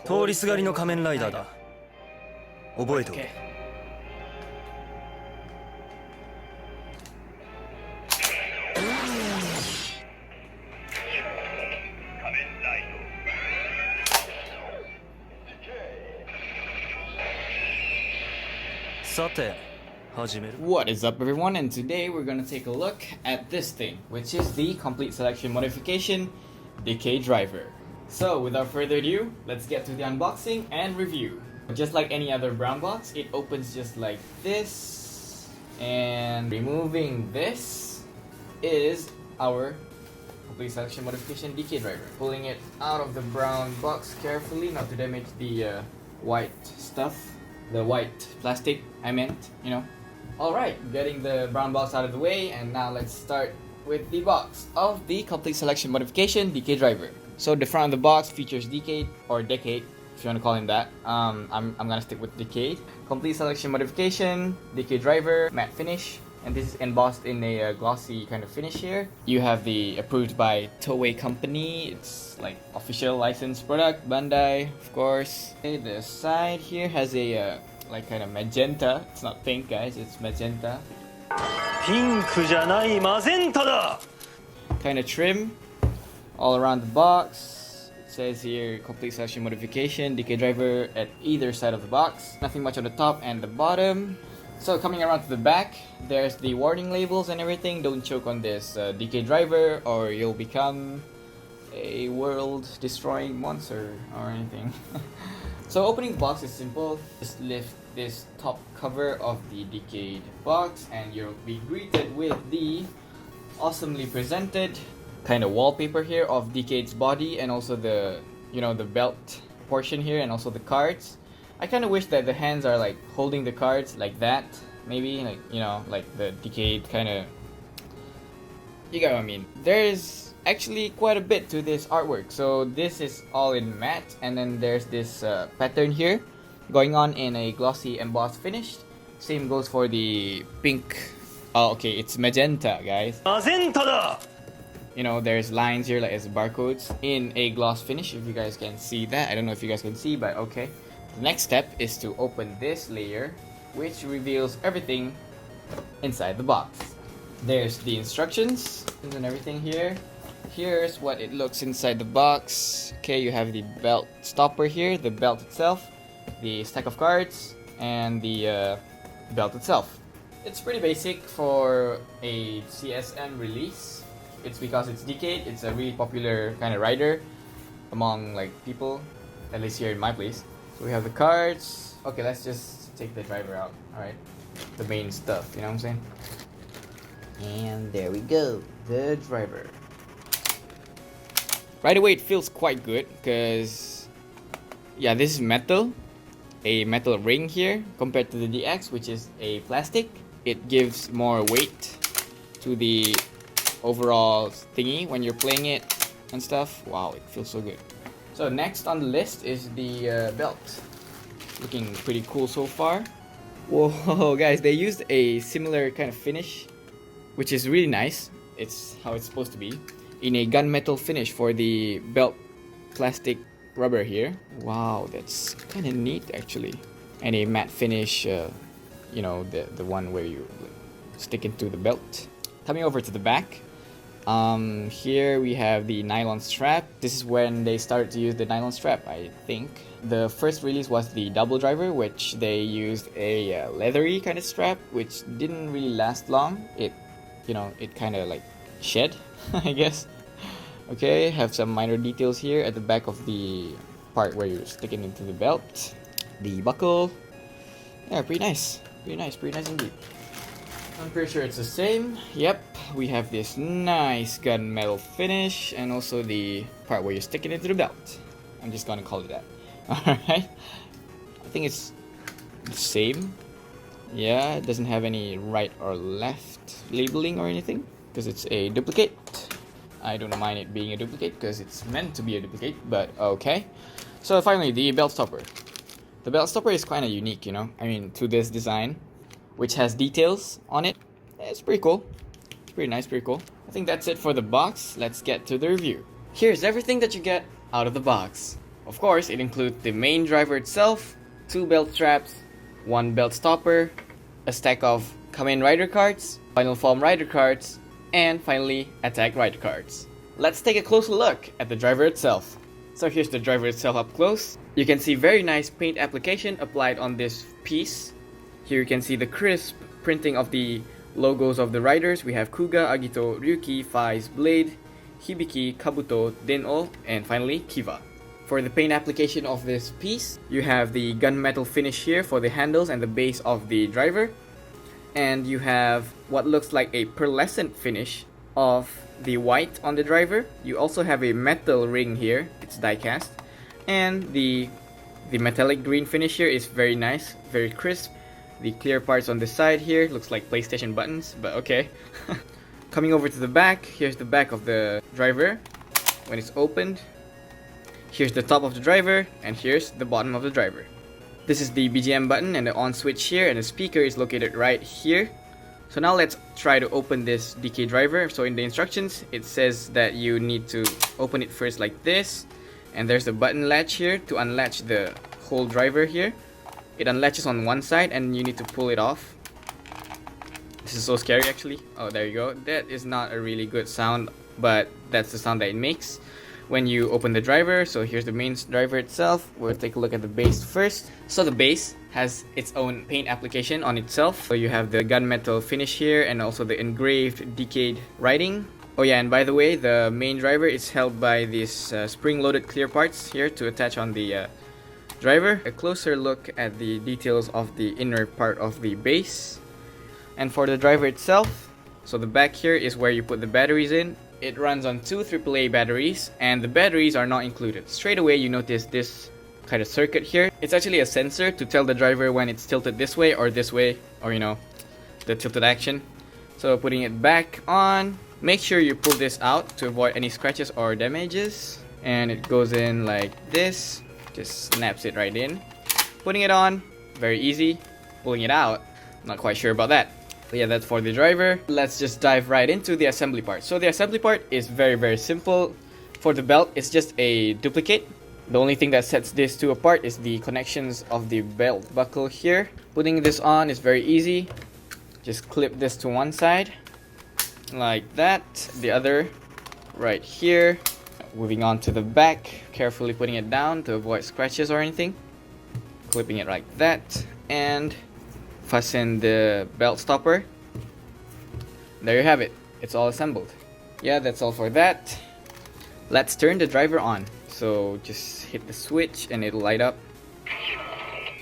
通りすがりの仮面ライダーだ。覚えておけ。さて、始める。 What is up, everyone? And today we're gonna take a look at this thing, which is the complete selection modification decay driver. So without further ado, let's get to the unboxing and review. Just like any other brown box, it opens just like this, and removing this is our complete selection modification decay driver. Pulling it out of the brown box carefully, not to damage the white stuff, the white plastic I meant, you know. Alright, getting the brown box out of the way, and now let's start with the box of the complete selection modification decay driver. So the front of the box features decade, or decade if you want to call him that. I'm gonna stick with decade. Complete selection modification, decay driver, matte finish, and this is embossed in a glossy kind of finish here. You have the approved by Toei company. It's like official licensed product, Bandai, of course. Okay, the side here has a like kind of magenta. It's not pink, guys, it's magenta. ピンクじゃないマゼンタだ。 Kind of trim all around the box. It says here complete selection modification, decay driver at either side of the box. Nothing much on the top and the bottom. So coming around to the back, there's the warning labels and everything. Don't choke on this decay driver or you'll become a world destroying monster or anything. So opening the box is simple. Just lift this top cover of the decayed box and you'll be greeted with the awesomely presented kind of wallpaper here of Decade's body, and also the, you know, the belt portion here, and also the cards. I kind of wish that the hands are like holding the cards like that, maybe, like, you know, like the Decade kind of, you get what I mean. There's actually quite a bit to this artwork. So this is all in matte, and then there's this pattern here going on in a glossy embossed finish. Same goes for the pink. Oh, okay, it's magenta, guys. マゼンタだ。 You know, there's lines here like as barcodes in a gloss finish, if you guys can see that. I don't know if you guys can see, but okay. The next step is to open this layer, which reveals everything inside the box. There's the instructions and everything here. Here's what it looks inside the box. Okay, you have the belt stopper here, the belt itself, the stack of cards, and the belt itself. It's pretty basic for a CSM release. It's because it's Decade. It's a really popular kind of rider among like people, at least here in my place. So we have the cards. Okay, let's just take the driver out. Alright, the main stuff, you know what I'm saying? And there we go, the driver. Right away it feels quite good because, yeah, this is metal, a metal ring here compared to the DX, which is a plastic. It gives more weight to the overall thingy when you're playing it and stuff. Wow, it feels so good. So next on the list is the belt. Looking pretty cool so far. Whoa, guys, they used a similar kind of finish, which is really nice. It's how it's supposed to be, in a gunmetal finish for the belt plastic rubber here. Wow, that's kind of neat actually. And a matte finish, you know, the one where you stick into the belt. Coming over to the back, here we have the nylon strap. This is when they started to use the nylon strap, I think. The first release was the double driver, which they used a leathery kind of strap, which didn't really last long. It, you know, it kind of like shed, I guess. Okay, have some minor details here at the back of the part where you're sticking into the belt. The buckle, yeah, pretty nice indeed. I'm pretty sure it's the same. Yep, we have this nice gunmetal finish, and also the part where you're sticking it into the belt. I'm just gonna call it that. Alright, I think it's the same. Yeah, it doesn't have any right or left labeling or anything because it's a duplicate. I don't mind it being a duplicate because it's meant to be a duplicate, but okay. So finally, the belt stopper. The belt stopper is kind of unique, you know, I mean, to this design, which has details on it. It's pretty cool. It's pretty nice, pretty cool. think that's it for the box. Let's get to the review. Here's everything that you get out of the box. Of course, it includes the main driver itself, 2 belt straps, 1 belt stopper, a stack of Kamen Rider cards, Final Form Rider cards, and finally, Attack Rider cards. Let's take a closer look at the driver itself. So here's the driver itself up close. You can see very nice paint application applied on this piece. Here you can see the crisp printing of the logos of the riders. We have Kuga, Agito, Ryuki, Fai's Blade, Hibiki, Kabuto, Den-O, and finally Kiva. For the paint application of this piece, you have the gunmetal finish here for the handles and the base of the driver. And you have what looks like a pearlescent finish of the white on the driver. You also have a metal ring here, it's die cast. And the metallic green finish here is very nice, very crisp. The clear parts on the side here looks like PlayStation buttons, but okay. Coming over to the back, here's the back of the driver when it's opened. Here's the top of the driver, and here's the bottom of the driver. This is the BGM button and the on switch here, and the speaker is located right here. So now let's try to open this DK driver. So in the instructions, it says that you need to open it first like this. And there's the button latch here to unlatch the whole driver here. It unlatches on one side and you need to pull it off. This is so scary actually. Oh, there you go. That is not a really good sound, but that's the sound that it makes when you open the driver. So here's the main driver itself. We'll take a look at the base first. So the base has its own paint application on itself. So you have the gunmetal finish here and also the engraved decayed writing. Oh yeah, and by the way, the main driver is held by these spring-loaded clear parts here to attach on the driver. A closer look at the details of the inner part of the base. And for the driver itself, so the back here is where you put the batteries in. It runs on 2 AAA batteries, and the batteries are not included. Straight away you notice this kind of circuit here. It's actually a sensor to tell the driver when it's tilted this way, or you know, the tilted action. So putting it back on, make sure you pull this out to avoid any scratches or damages. And it goes in like this, just snaps it right in. Putting it on, very easy. Pulling it out, not quite sure about that. But yeah, that's for the driver. Let's just dive right into the assembly part. So the assembly part is very simple. For the belt, it's just a duplicate. The only thing that sets these two apart is the connections of the belt buckle here. Putting this on is very easy. Just clip this to one side, like that. The other right here. Moving on to the back, carefully putting it down to avoid scratches or anything. Clipping it like that, and fasten the belt stopper. There you have it. It's all assembled. Yeah, that's all for that. Let's turn the driver on. So just hit the switch and it'll light up.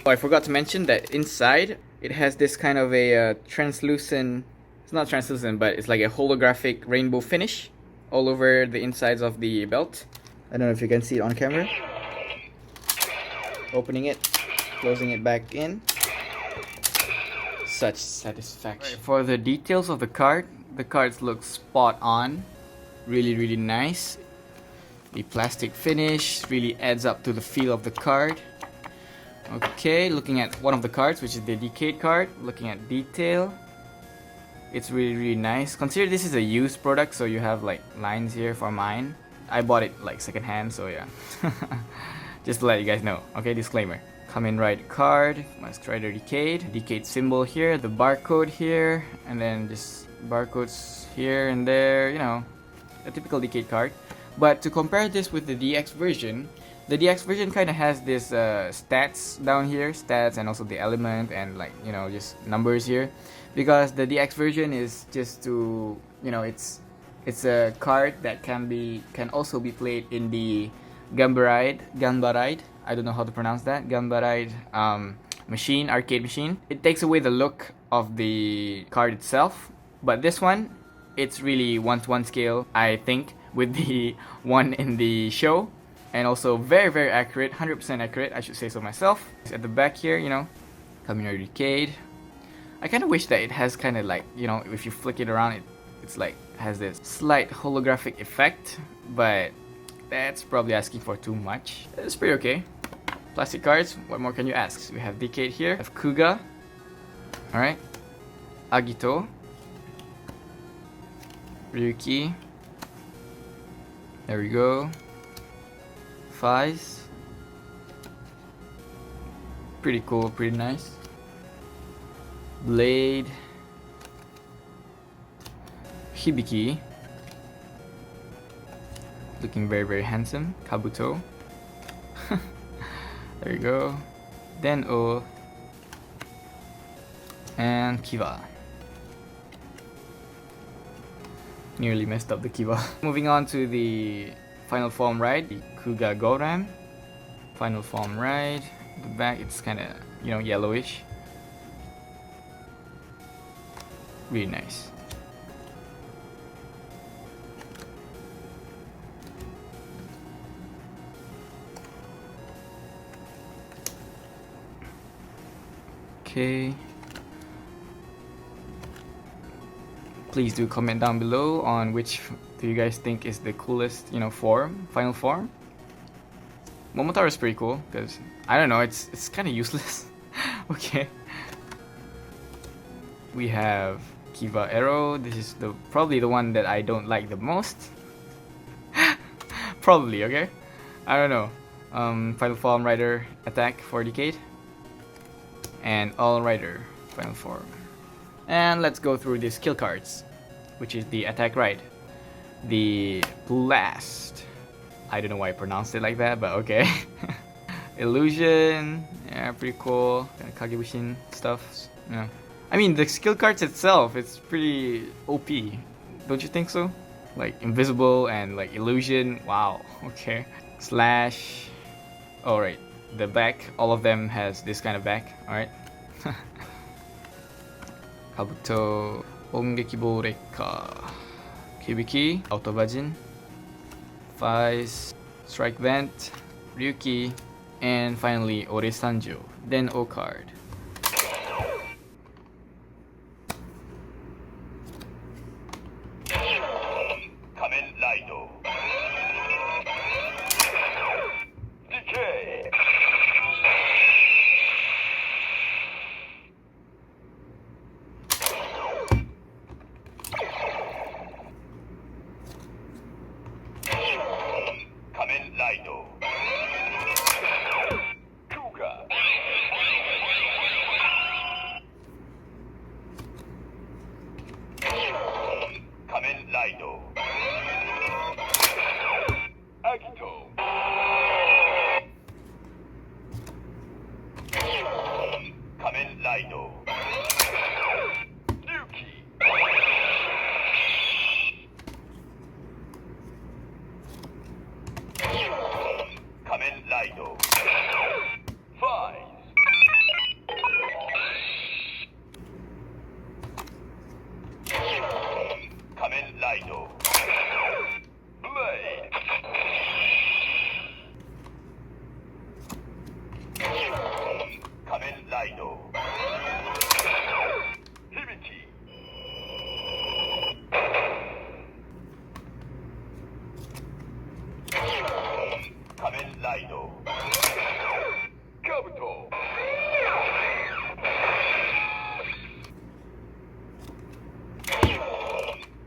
Oh, I forgot to mention that inside it has this kind of a translucent, it's not translucent, but it's like a holographic rainbow finish all over the insides of the belt. I don't know if you can see it on camera. Opening it, closing it back in. Such satisfaction. Right, for the details of the cards look spot on. Really nice. The plastic finish really adds up to the feel of the card. Okay, looking at one of the cards, which is the Decade card, looking at detail. It's really nice. Consider this is a used product, so you have like lines here for mine. I bought it like secondhand, so yeah. Just to let you guys know. Okay, disclaimer. Kamen Rider card, Mask Rider Decade symbol here, the barcode here, and then just barcodes here and there, you know, a typical Decade card. But to compare this with the DX version, the DX version kind of has this stats down here, stats and also the element and like, you know, just numbers here. Because the DX version is just to, you know, it's a card that can also be played in the Ganbaride, I don't know how to pronounce that, Ganbaride machine, arcade machine. It takes away the look of the card itself, but this one, it's really 1:1 scale, I think, with the one in the show, and also very accurate, 100% accurate, I should say so myself. At the back here, you know, Kamen Rider Decade. I kind of wish that it has kind of like, you know, if you flick it around, it's like has this slight holographic effect, but that's probably asking for too much. It's pretty okay. Plastic cards, what more can you ask? We have Decade here, we have Kuga, alright, Agito, Ryuki, there we go, Fai's, Pretty cool, pretty nice. Blade. Hibiki. Looking very, very handsome. Kabuto. There you go. Den-O. And Kiva. Nearly messed up the Kiva. Moving on to the final form ride, the Kuga Goran. Final form ride. The back, it's kind of, yellowish. Really nice. Okay. Please do comment down below on which do you guys think is the coolest, form, final form. Momotaro is pretty cool because I don't know, it's kind of useless. Okay. We have Kiva Arrow. This is probably the one that I don't like the most. Probably, okay? I don't know. Final form rider attack for Decade. And all rider final form. And let's go through the skill cards, which is the attack ride. The blast. I don't know why I pronounced it like that, but okay. Illusion. Yeah, pretty cool. Kind of Kagebushin stuff. Yeah. I mean, the skill cards itself, it's pretty OP. Don't you think so? Like invisible and like illusion. Wow. Okay. Slash. Oh right. The back. All of them has this kind of back. All right. Kabuto. Ongeki Rekka. Hibiki. Autobajin. Vice. Strike Vent. Ryuki. And finally Ore Sanjo. Then O card. Kamen Rider Decay. Kamen Rider Kuga. Kamen Rider Agito. Kamen Rider Ryuki. Kamen Rider Vice. Kamen Rider Blade. Kamen Rider Hibiki. Kamen Rider Kabuto.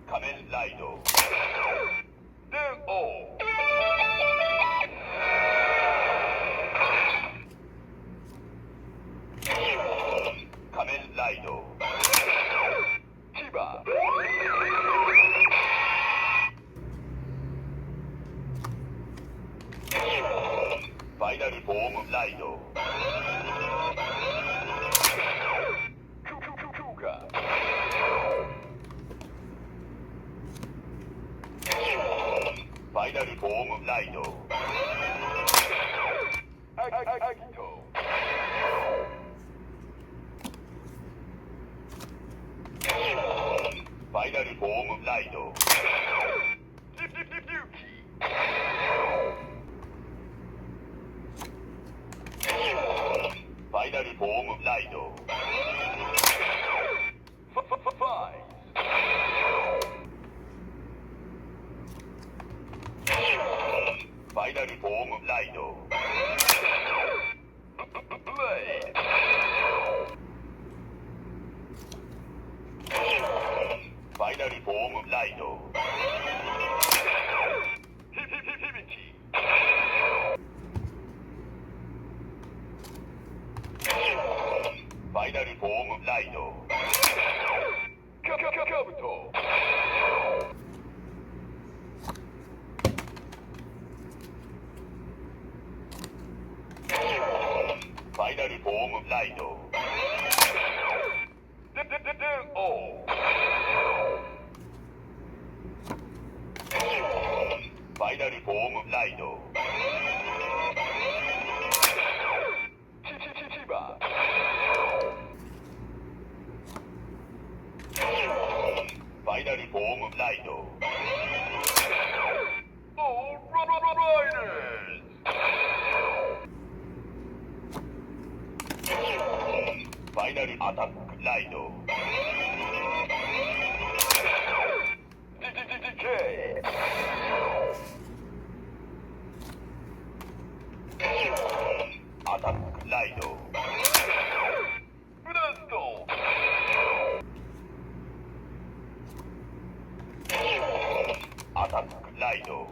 Kamen Rider Den-O. Kamen Rider Chiba. Final Form Rider Kuga. Final Form Rider Agito. Final Form Rider Ryuki. Final Form Rider Vice. Final Form Rider Blade. Final Form Rider Hibiki. ァイナルフォームライドカブトファイナルフォームライドファイナルフォームライドチバファイナルフォームライドファイナルアタックライドDKアタックライドブラストアタックライド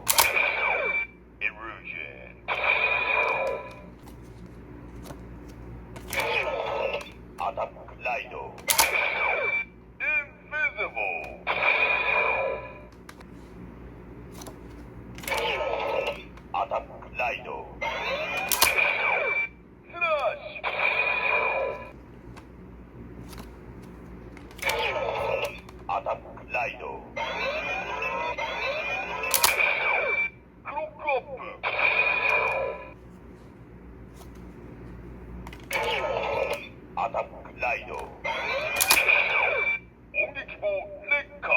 エルージョンアタックライドインビジブルアタックライドスラッシュアタックライドクロックアップアタックライド音撃棒レッカー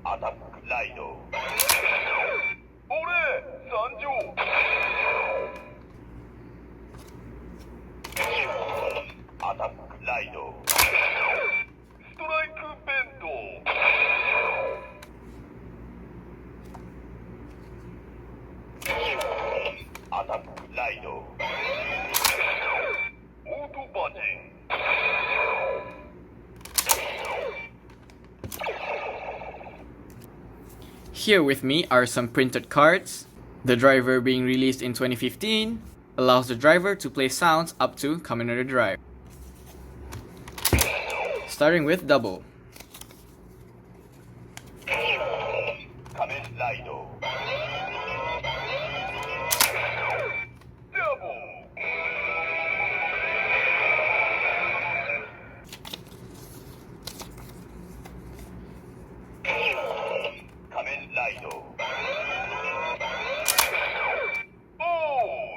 アタックライド俺参上アタックライドストライクベントアタックライドオートバジンHere with me are some printed cards. The driver being released in 2015 allows the driver to play sounds up to Kamen Rider Drive. Starting with double. 仮面ライドダブル仮面ライドオ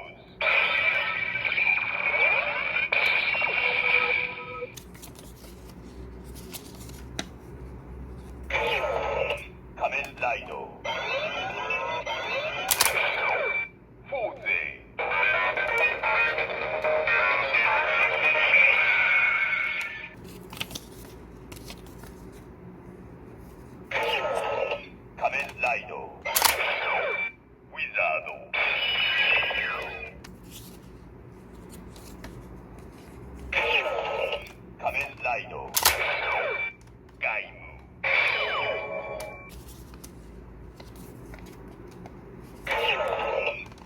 ーズ仮面ライドフォーゼ仮面ライドウィザード仮面ライドガイム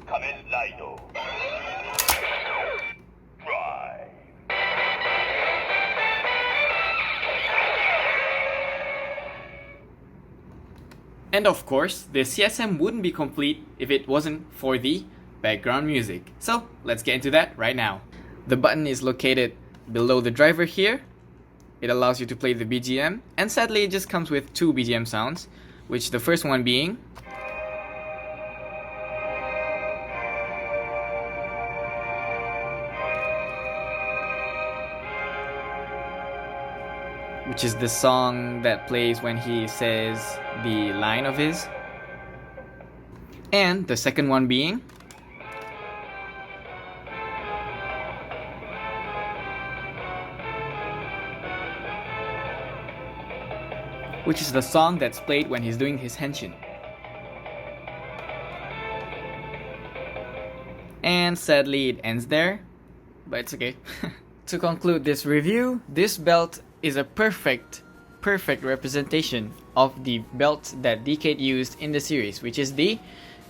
仮面ライドドライ And of course, the CSM wouldn't be complete if it wasn't for the background music. So let's get into that right now. The button is located below the driver here. It allows you to play the BGM, and sadly it just comes with two BGM sounds, which the first one being which is the song that plays when he says the line of his. And the second one being which is the song that's played when he's doing his henshin. And sadly it ends there, but it's okay. To conclude this review, this belt is a perfect representation of the belt that DK used in the series, which is the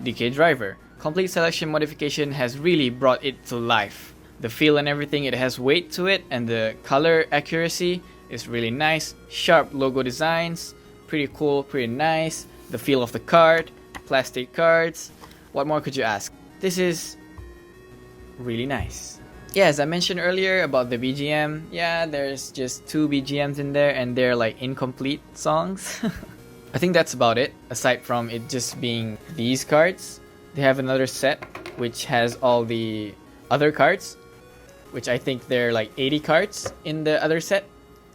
DK driver. Complete Selection Modification has really brought it to life. The feel and everything, it has weight to it, and the color accuracy is really nice. Sharp logo designs, pretty cool, pretty nice. The feel of the card, plastic cards. What more could you ask? This is really nice. Yeah, as I mentioned earlier about the BGM, yeah, there's just 2 BGMs in there and they're like incomplete songs. I think that's about it, aside from it just being these cards. They have another set which has all the other cards, which I think they're like 80 cards in the other set.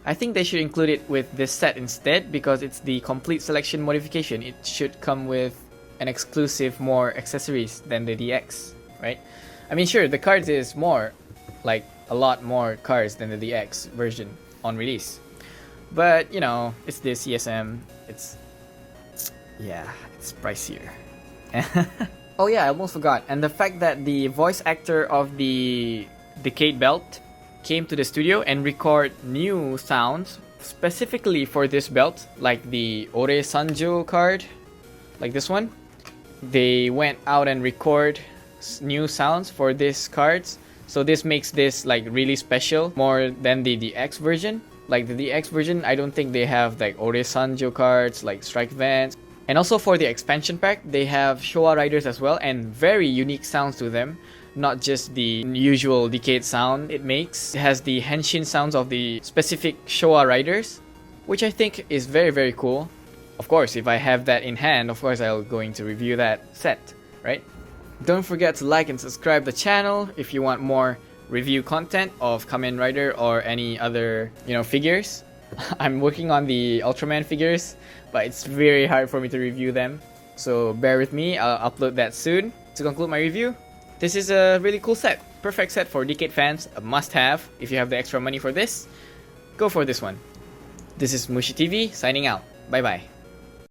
I think they should include it with this set instead because it's the Complete Selection Modification. It should come with an exclusive more accessories than the DX, right? I mean, sure, the cards is more, like a lot more cards than the DX version on release. But, you know, it's this CSM. It's pricier. Oh yeah, I almost forgot. And the fact that the voice actor of the Decade belt came to the studio and record new sounds specifically for this belt, like the Ore Sanjo card, like this one. They went out and record new sounds for these cards. So this makes this like really special, more than the DX version. Like the DX version, I don't think they have like Ore Sanjo cards, like Strike Vans. And also for the expansion pack, they have Showa Riders as well, and very unique sounds to them. Not just the usual Decade sound it makes. It has the Henshin sounds of the specific Showa Riders, which I think is very, very cool. Of course, if I have that in hand, of course I'll going to review that set, right? Don't forget to like and subscribe the channel if you want more review content of Kamen Rider or any other, figures. I'm working on the Ultraman figures, but it's very hard for me to review them. So bear with me, I'll upload that soon. To conclude my review, this is a really cool set. Perfect set for Decade fans, a must-have. If you have the extra money for this, go for this one. This is Mushi TV signing out. Bye bye.